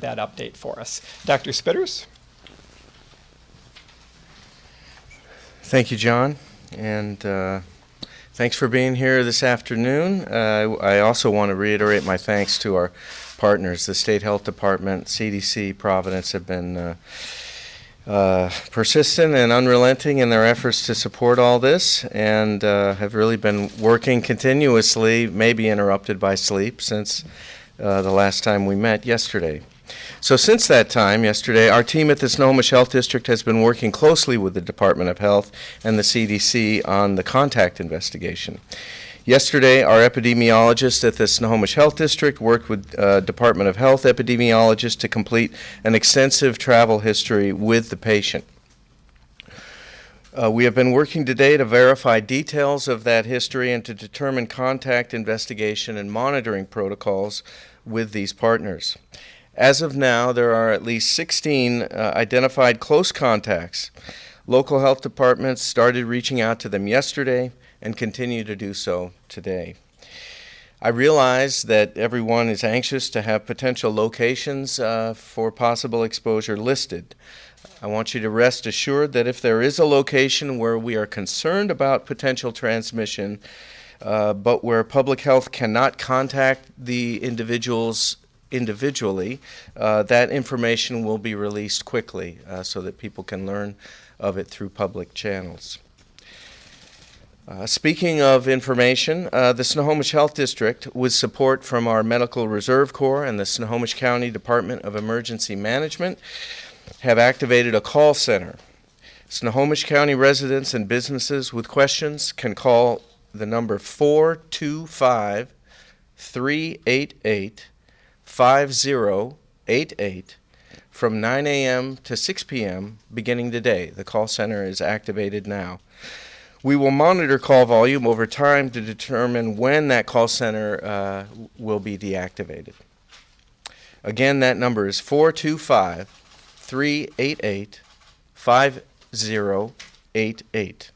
that update for us. Dr. Spitters? Thank you, John, and thanks for being here this afternoon. I also want to reiterate my thanks to our partners. The State Health Department, CDC, Providence have been persistent and unrelenting in their efforts to support all this, and have really been working continuously, maybe interrupted by sleep, since the last time we met yesterday. So since that time, yesterday, our team at the Snohomish Health District has been working closely with the Department of Health and the CDC on the contact investigation. Yesterday, our epidemiologist at the Snohomish Health District worked with Department of Health epidemiologists to complete an extensive travel history with the patient. We have been working today to verify details of that history and to determine contact investigation and monitoring protocols with these partners. As of now, there are at least 16 identified close contacts. Local health departments started reaching out to them yesterday and continue to do so today. I realize that everyone is anxious to have potential locations for possible exposure listed. I want you to rest assured that if there is a location where we are concerned about potential transmission, but where public health cannot contact the individuals individually, that information will be released quickly so that people can learn of it through public channels. Speaking of information, the Snohomish Health District, with support from our Medical Reserve Corps and the Snohomish County Department of Emergency Management, have activated a call center. Snohomish County residents and businesses with questions can call the number 425-388-5088 from 9 a.m. to 6 p.m. beginning today. The call center is activated now. We will monitor call volume over time to determine when that call center will be deactivated. Again, that number is 425-388-5088.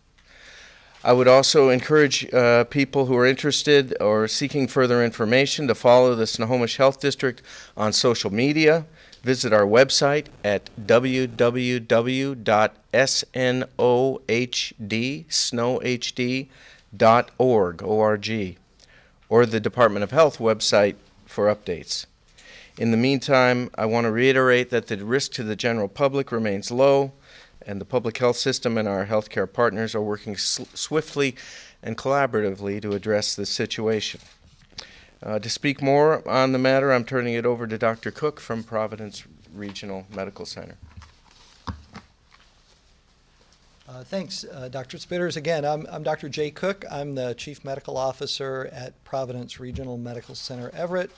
I would also encourage people who are interested or seeking further information to follow the Snohomish Health District on social media. Visit our website at www.snohd.org, or the Department of Health website for updates. In the meantime, I want to reiterate that the risk to the general public remains low, and the public health system and our healthcare partners are working swiftly and collaboratively to address this situation. To speak more on the matter, I'm turning it over to Dr. Cook from Providence Regional Medical Center. Thanks, Dr. Spitters. Again, I'm Dr. Jay Cook. I'm the Chief Medical Officer at Providence Regional Medical Center, Everett.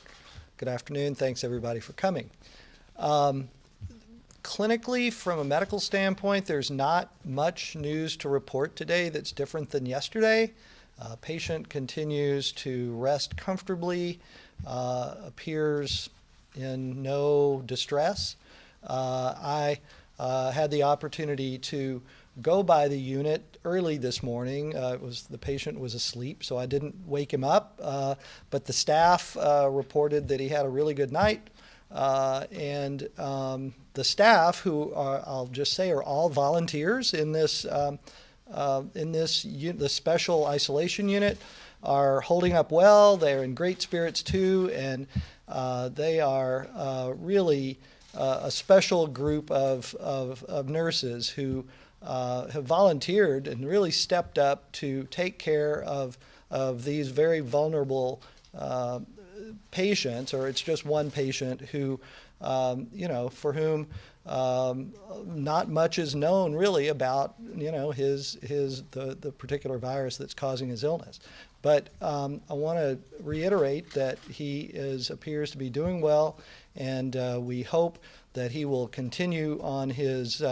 Good afternoon. Thanks, everybody, for coming. Clinically, from a medical standpoint, there's not much news to report today that's different than yesterday. Patient continues to rest comfortably, appears in no distress. I had the opportunity to go by the unit early this morning. The patient was asleep, so I didn't wake him up. But the staff reported that he had a really good night. And the staff, who are, I'll just say, are all volunteers in this the special isolation unit, are holding up well. They're in great spirits too, and they are really a special group of nurses who have volunteered and really stepped up to take care of these very vulnerable patients, or it's just one patient who, for whom not much is known really about, the particular virus that's causing his illness. But I want to reiterate that he appears to be doing well, and we hope that he will continue on his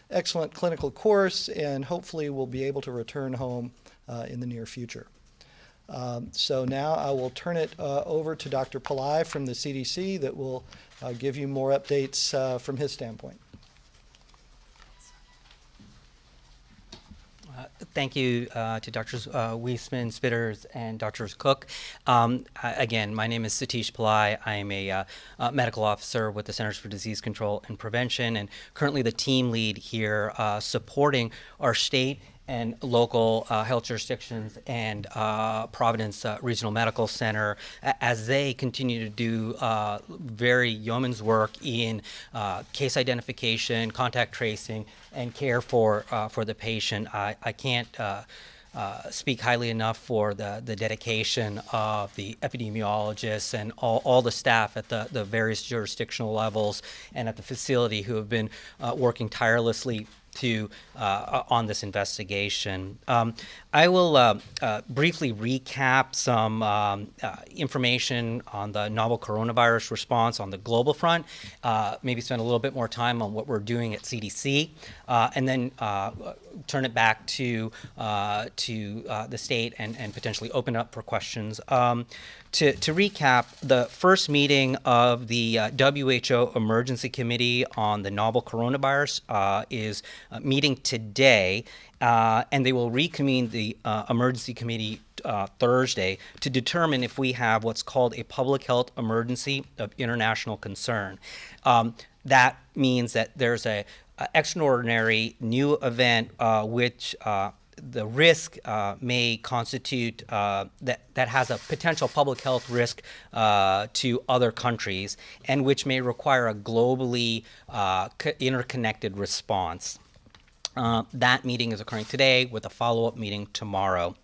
excellent clinical course, and hopefully will be able to return home in the near future. So now I will turn it over to Dr. Pillai from the CDC that will give you more updates from his standpoint. Thank you to Drs. Weisman, Spitters, and Drs. Cook. Again, my name is Satish Pillai. I am a medical officer with the Centers for Disease Control and Prevention, and currently the team lead here supporting our state and local health jurisdictions and Providence Regional Medical Center as they continue to do very yeoman's work in case identification, contact tracing, and care for the patient. I can't speak highly enough for the dedication of the epidemiologists and all the staff at the various jurisdictional levels and at the facility who have been working tirelessly on this investigation. I will briefly recap some information on the novel coronavirus response on the global front, maybe spend a little bit more time on what we're doing at CDC, and then turn it back to the state and potentially open up for questions. To recap, the first meeting of the WHO Emergency Committee on the novel coronavirus is meeting today, and they will reconvene the Emergency Committee Thursday to determine if we have what's called a public health emergency of international concern. That means that there's a extraordinary new event which the risk may constitute that has a potential public health risk to other countries and which may require a globally interconnected response. That meeting is occurring today with a follow-up meeting tomorrow.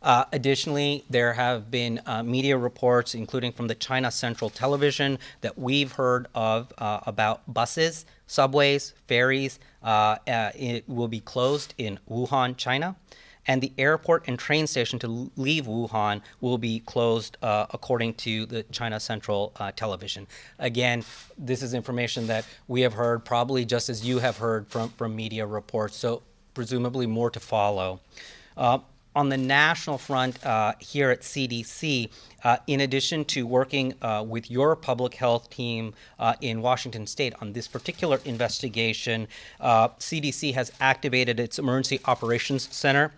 Additionally, there have been media reports, including from the China Central Television, that we've heard of about buses, subways, ferries. It will be closed in Wuhan, China. And the airport and train station to leave Wuhan will be closed according to the China Central Television. Again, this is information that we have heard probably just as you have heard from media reports, so presumably more to follow. On the national front here at CDC, in addition to working with your public health team in Washington State on this particular investigation, CDC has activated its Emergency Operations Center,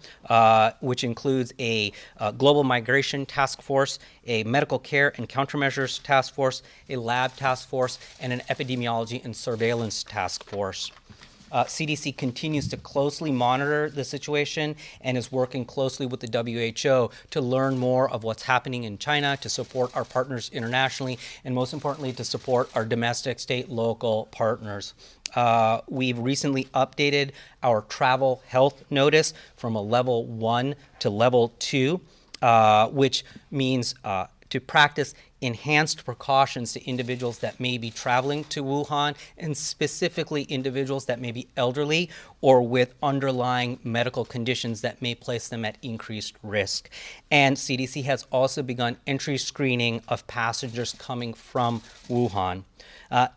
which includes a Global Migration Task Force, a Medical Care and Countermeasures Task Force, a Lab Task Force, and an Epidemiology and Surveillance Task Force. CDC continues to closely monitor the situation and is working closely with the WHO to learn more of what's happening in China, to support our partners internationally, and most importantly, to support our domestic, state, local partners. We've recently updated our travel health notice from a level 1 to level 2, which means to practice enhanced precautions to individuals that may be traveling to Wuhan, and specifically individuals that may be elderly or with underlying medical conditions that may place them at increased risk. And CDC has also begun entry screening of passengers coming from Wuhan.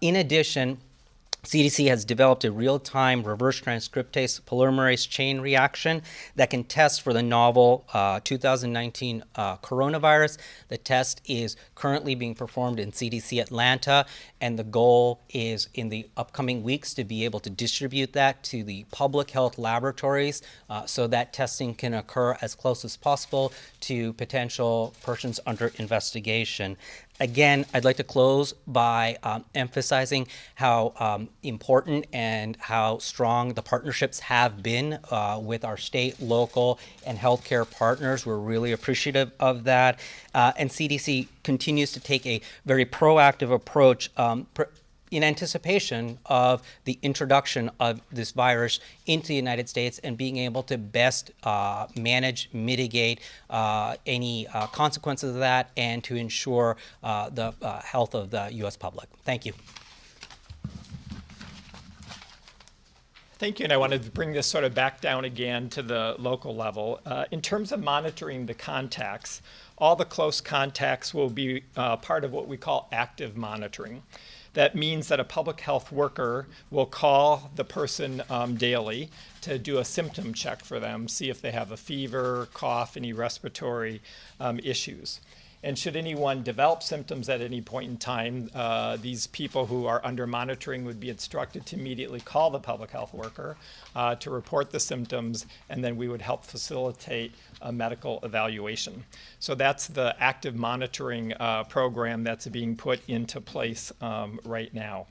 In addition, CDC has developed a real-time reverse transcriptase polymerase chain reaction that can test for the novel 2019 coronavirus. The test is currently being performed in CDC Atlanta, and the goal is in the upcoming weeks to be able to distribute that to the public health laboratories so that testing can occur as close as possible to potential persons under investigation. Again, I'd like to close by emphasizing how important and how strong the partnerships have been with our state, local, and healthcare partners. We're really appreciative of that. And CDC continues to take a very proactive approach in anticipation of the introduction of this virus into the United States and being able to best manage, mitigate any consequences of that, and to ensure the health of the U.S. public. Thank you. Thank you, and I wanted to bring this sort of back down again to the local level. In terms of monitoring the contacts, all the close contacts will be part of what we call active monitoring. That means that a public health worker will call the person daily to do a symptom check for them, see if they have a fever, cough, any respiratory issues. And should anyone develop symptoms at any point in time, these people who are under monitoring would be instructed to immediately call the public health worker to report the symptoms, and then we would help facilitate a medical evaluation. So that's the active monitoring program that's being put into place right now.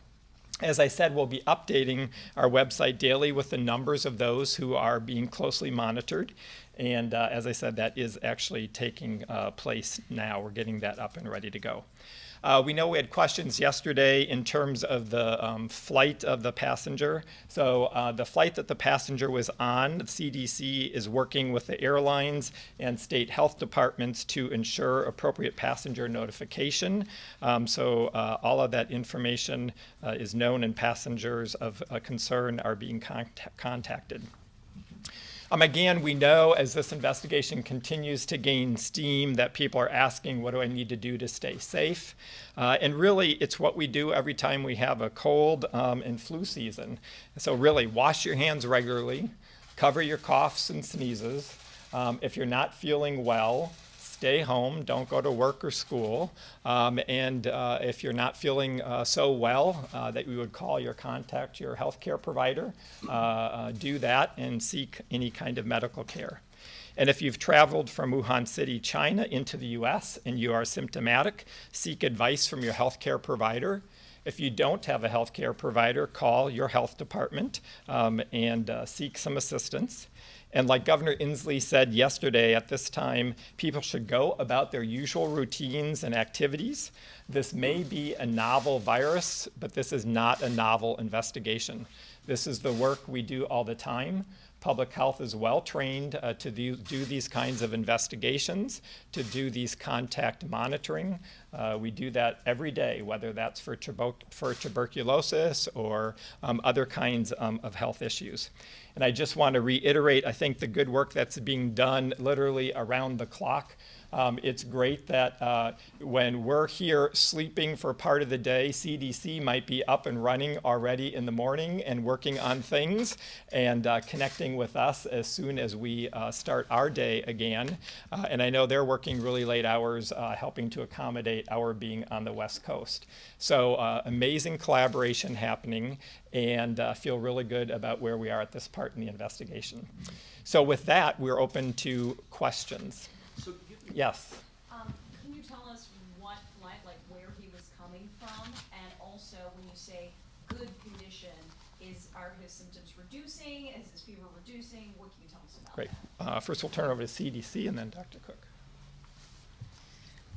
As I said, we'll be updating our website daily with the numbers of those who are being closely monitored. And as I said, that is actually taking place now. We're getting that up and ready to go. We know we had questions yesterday in terms of the flight of the passenger. So the flight that the passenger was on, the CDC is working with the airlines and state health departments to ensure appropriate passenger notification. So all of that information is known, and passengers of concern are being contacted. Again, we know as this investigation continues to gain steam that people are asking, what do I need to do to stay safe? And really, it's what we do every time we have a cold and flu season. So really, wash your hands regularly, cover your coughs and sneezes. If you're not feeling well, stay home, don't go to work or school. And if you're not feeling so well that you would call contact your healthcare provider, do that and seek any kind of medical care. And if you've traveled from Wuhan City, China into the US and you are symptomatic, seek advice from your healthcare provider. If you don't have a healthcare provider, call your health department and seek some assistance. And like Governor Inslee said yesterday, at this time, people should go about their usual routines and activities. This may be a novel virus, but this is not a novel investigation. This is the work we do all the time. Public health is well trained to do these kinds of investigations, to do these contact monitoring. We do that every day, whether that's for tuberculosis or other kinds of health issues. And I just want to reiterate, I think, the good work that's being done literally around the clock. It's great that when we're here sleeping for part of the day, CDC might be up and running already in the morning and working on things and connecting with us as soon as we start our day again. And I know they're working really late hours helping to accommodate our being on the West Coast. So amazing collaboration happening, and feel really good about where we are at this part in the investigation. So with that, we're open to questions. Yes. Can you tell us what flight, like where he was coming from, and also when you say good condition, are his symptoms reducing? Is his fever reducing? What can you tell us about Great. that? First, we'll turn over to CDC and then Dr. Cook.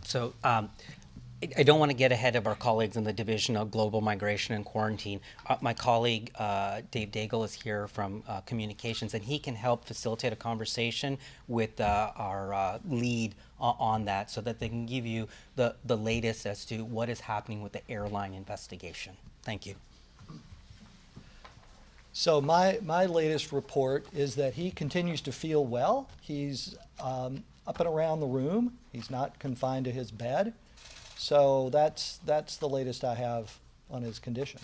So I don't want to get ahead of our colleagues in the Division of Global Migration and Quarantine. My colleague, Dave Daigle, is here from Communications, and he can help facilitate a conversation with our lead on that so that they can give you the latest as to what is happening with the airline investigation. Thank you. So my latest report is that he continues to feel well. He's up and around the room. He's not confined to his bed. So that's the latest I have on his condition.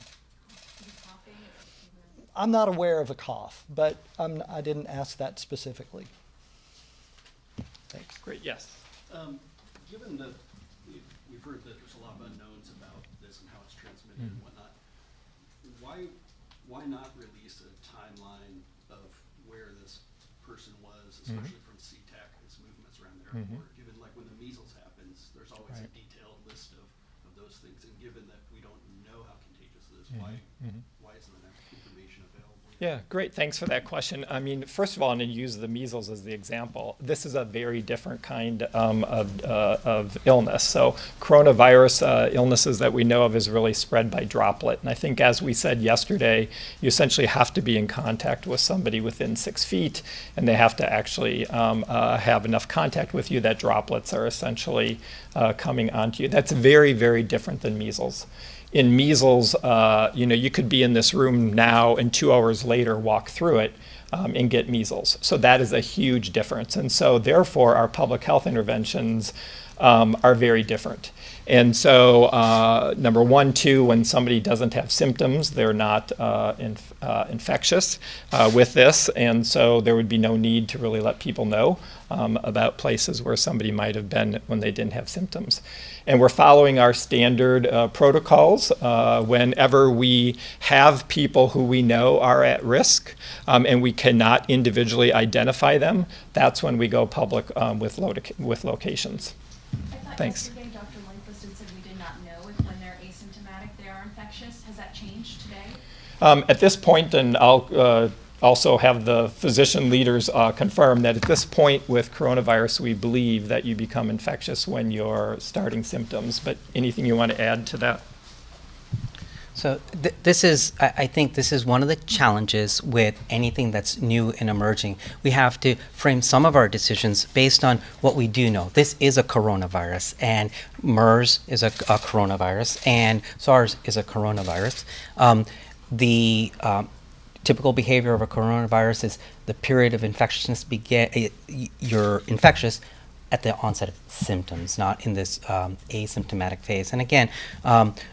I'm not aware of a cough, but I didn't ask that specifically. Thanks. Great, yes. Given that we've heard that there's a lot of unknowns about this and how it's transmitted and whatnot, why not release a timeline of where this person was, especially from SeaTac, his movements around the airport? Given like when the measles happens, there's always a detailed list of those things, and given that we don't know how contagious it is, why isn't that information available? Yeah, great. Thanks for that question. I mean, first of all, I'm going to use the measles as the example. This is a very different kind of illness. So coronavirus illnesses that we know of is really spread by droplet. And I think, as we said yesterday, you essentially have to be in contact with somebody within 6 feet, and they have to actually have enough contact with you that droplets are essentially coming onto you. That's very, very different than measles. In measles, you could be in this room now and 2 hours later walk through it and get measles. So that is a huge difference. And so therefore, our public health interventions are very different. And so, number one, two, when somebody doesn't have symptoms, they're not infectious with this, and so there would be no need to really let people know about places where somebody might have been when they didn't have symptoms. And we're following our standard protocols. Whenever we have people who we know are at risk and we cannot individually identify them, that's when we go public with locations. I thought Thanks. yesterday Dr. Lindquist had said we did not know if when they're asymptomatic they are infectious. Has that changed today? At this point, and I'll also have the physician leaders confirm that at this point with coronavirus, we believe that you become infectious when you're starting symptoms. But anything you want to add to that? So I think this is one of the challenges with anything that's new and emerging. We have to frame some of our decisions based on what we do know. This is a coronavirus, and MERS is a coronavirus, and SARS is a coronavirus. The typical behavior of a coronavirus is the period of infectiousness you're infectious at the onset of symptoms, not in this asymptomatic phase. And again,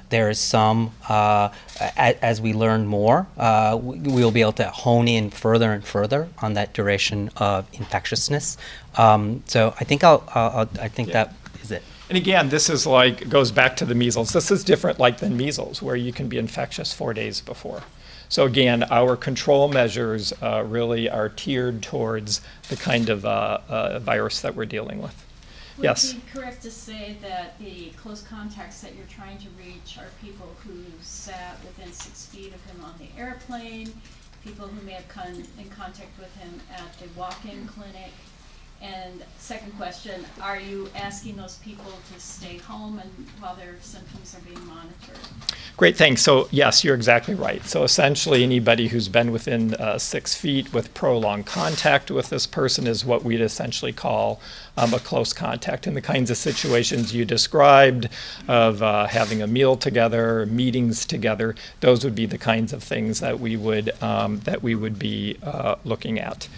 there is some, as we learn more, we'll be able to hone in further and further on that duration of infectiousness. So I think that is it. And again, this is goes back to the measles. This is different than measles, where you can be infectious 4 days before. So again, our control measures really are tiered towards the kind of virus that we're dealing with. Yes? Would it be correct to say that the close contacts that you're trying to reach are people who sat within 6 feet of him on the airplane, people who may have come in contact with him at the walk-in clinic? And second question, are you asking those people to stay home and while their symptoms are being monitored? Great, thanks. So yes, you're exactly right. So essentially anybody who's been within 6 feet with prolonged contact with this person is what we'd essentially call a close contact. In the kinds of situations you described of having a meal together, meetings together, those would be the kinds of things that we would be looking at.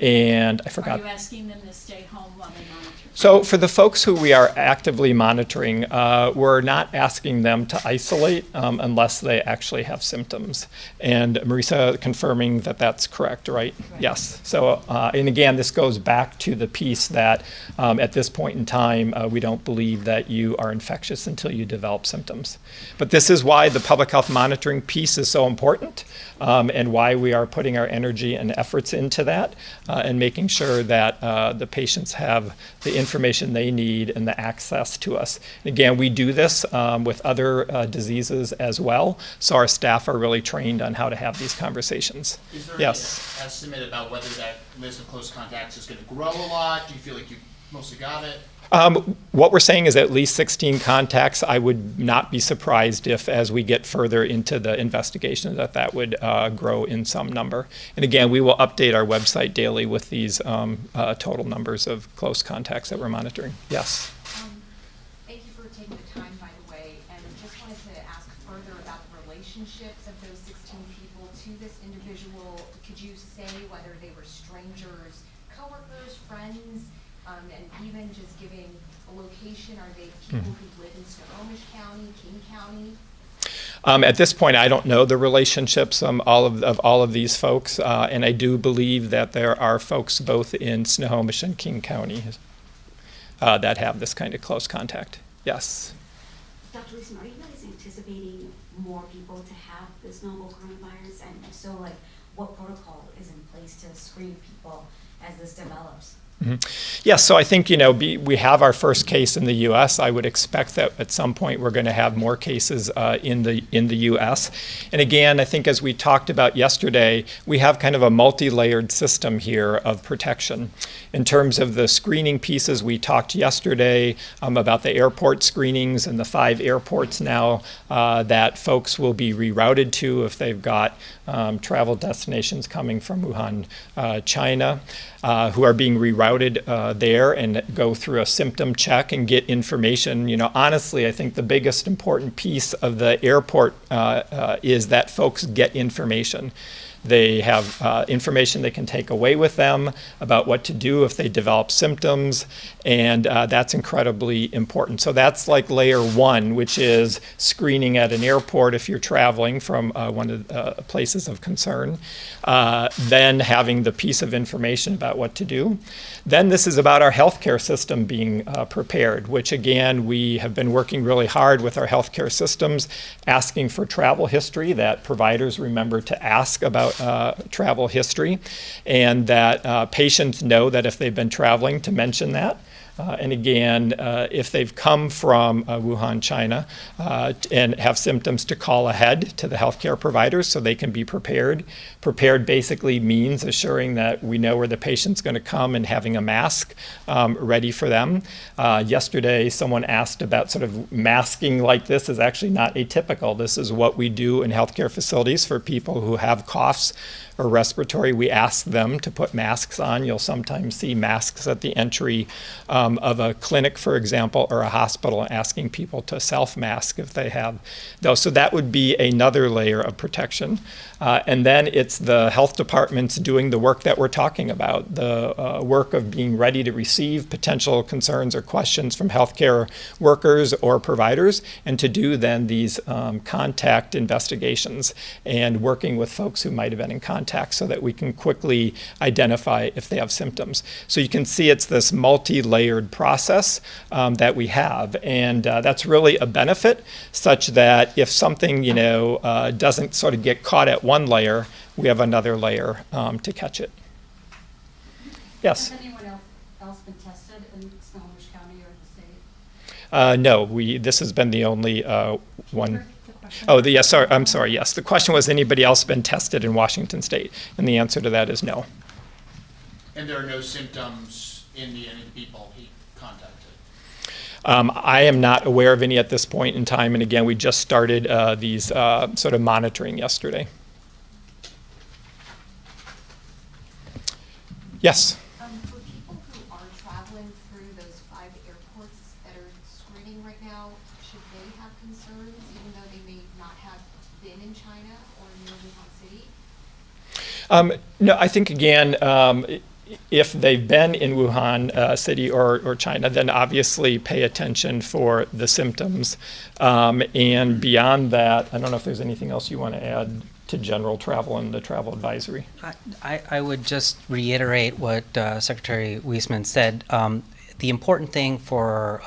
And I forgot. Are you asking them to stay home while they monitor? So for the folks who we are actively monitoring, we're not asking them to isolate unless they actually have symptoms. And Marisa confirming that that's correct, right? Yes. So, and again, this goes back to the piece that at this point in time, we don't believe that you are infectious until you develop symptoms. But this is why the public health monitoring piece is so important and why we are putting our energy and efforts into that and making sure that the patients have the information they need and the access to us. And again, we do this with other diseases as well, so our staff are really trained on how to have these conversations. Is there Yes. any estimate about whether that list of close contacts is going to grow a lot? Do you feel like you mostly got it? What we're saying is at least 16 contacts. I would not be surprised if, as we get further into the investigation, that would grow in some number. And again, we will update our website daily with these total numbers of close contacts that we're monitoring. Yes. Thank you for taking the time, by the way, and just wanted to ask further about the relationships of those 16 people to this individual. Could you say whether they were strangers, coworkers, friends? And even just giving a location, are they people who live in Snohomish County, King County? At this point, I don't know the relationships of all of these folks, and I do believe that there are folks both in Snohomish and King County that have this kind of close contact. Yes. Dr. Leeson, are you guys anticipating more people to have this novel coronavirus? And if so, what protocol is in place to screen people as this develops? Yes, so I think, we have our first case in the U.S. I would expect that at some point we're going to have more cases in the U.S. And again, I think as we talked about yesterday, we have kind of a multi-layered system here of protection. In terms of the screening pieces, we talked yesterday about the airport screenings and the 5 airports now that folks will be rerouted to if they've got travel destinations coming from Wuhan, China, who are being rerouted there and go through a symptom check and get information. Honestly, I think the biggest important piece of the airport is that folks get information. They have information they can take away with them about what to do if they develop symptoms, and that's incredibly important. So that's like layer one, which is screening at an airport if you're traveling from one of the places of concern. Then having the piece of information about what to do. Then this is about our healthcare system being prepared, which again, we have been working really hard with our healthcare systems, asking for travel history, that providers remember to ask about travel history, and that patients know that if they've been traveling to mention that. And again, if they've come from Wuhan, China, and have symptoms, to call ahead to the healthcare providers so they can be prepared. Prepared basically means assuring that we know where the patient's going to come and having a mask ready for them. Yesterday, someone asked about sort of masking like this is actually not atypical. This is what we do in healthcare facilities for people who have coughs or respiratory. We ask them to put masks on. You'll sometimes see masks at the entry of a clinic, for example, or a hospital, asking people to self-mask if they have those. So that would be another layer of protection. And then it's the health departments doing the work that we're talking about, the work of being ready to receive potential concerns or questions from healthcare workers or providers, and to do then these contact investigations and working with folks who might have been in contact so that we can quickly identify if they have symptoms. So you can see it's this multi-layered process that we have, and that's really a benefit, such that if something doesn't sort of get caught at one layer, we have another layer to catch it. Yes? Has anyone else been tested in Snohomish County or the state? No, this has been the only one. Oh, yes, sorry, I'm sorry, yes. The question was, anybody else been tested in Washington State? And the answer to that is no. And there are no symptoms in any of the people he contacted? I am not aware of any at this point in time. And again, we just started these sort of monitoring yesterday. Yes? For people who are traveling through those 5 airports that are screening right now, should they have concerns even though they may not have been in China or near Wuhan City? No, I think again, if they've been in Wuhan City or China, then obviously pay attention for the symptoms. And beyond that, I don't know if there's anything else you want to add to general travel and the travel advisory. I would just reiterate what Secretary Weisman said. The important thing for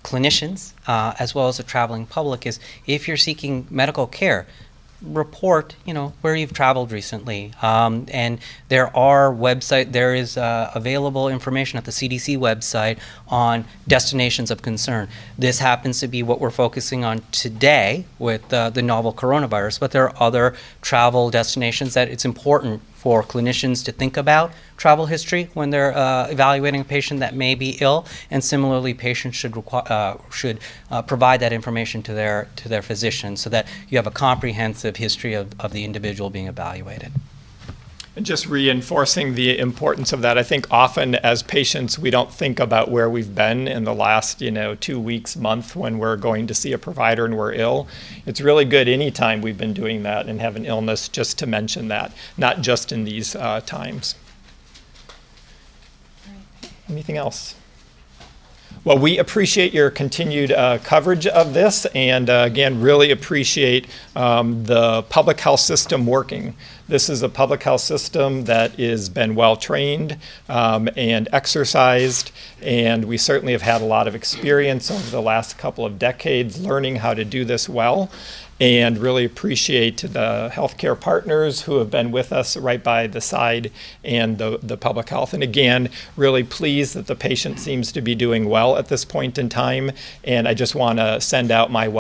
clinicians as well as the traveling public is, if you're seeking medical care, report where you've traveled recently, and there is available information at the CDC website on destinations of concern. This happens to be what we're focusing on today with the novel coronavirus, but there are other travel destinations that it's important for clinicians to think about travel history when they're evaluating a patient that may be ill, and similarly, patients should provide that information to their physician so that you have a comprehensive history of the individual being evaluated. And just reinforcing the importance of that, I think often as patients, we don't think about where we've been in the last 2 weeks, month, when we're going to see a provider and we're ill. It's really good anytime we've been doing that and have an illness, just to mention that, not just in these times. Anything else? Well, we appreciate your continued coverage of this, and again, really appreciate the public health system working. This is a public health system that has been well trained and exercised, and we certainly have had a lot of experience over the last couple of decades learning how to do this well. And really appreciate the healthcare partners who have been with us right by the side, and the public health. And again, really pleased that the patient seems to be doing well at this point in time. And I just want to send out my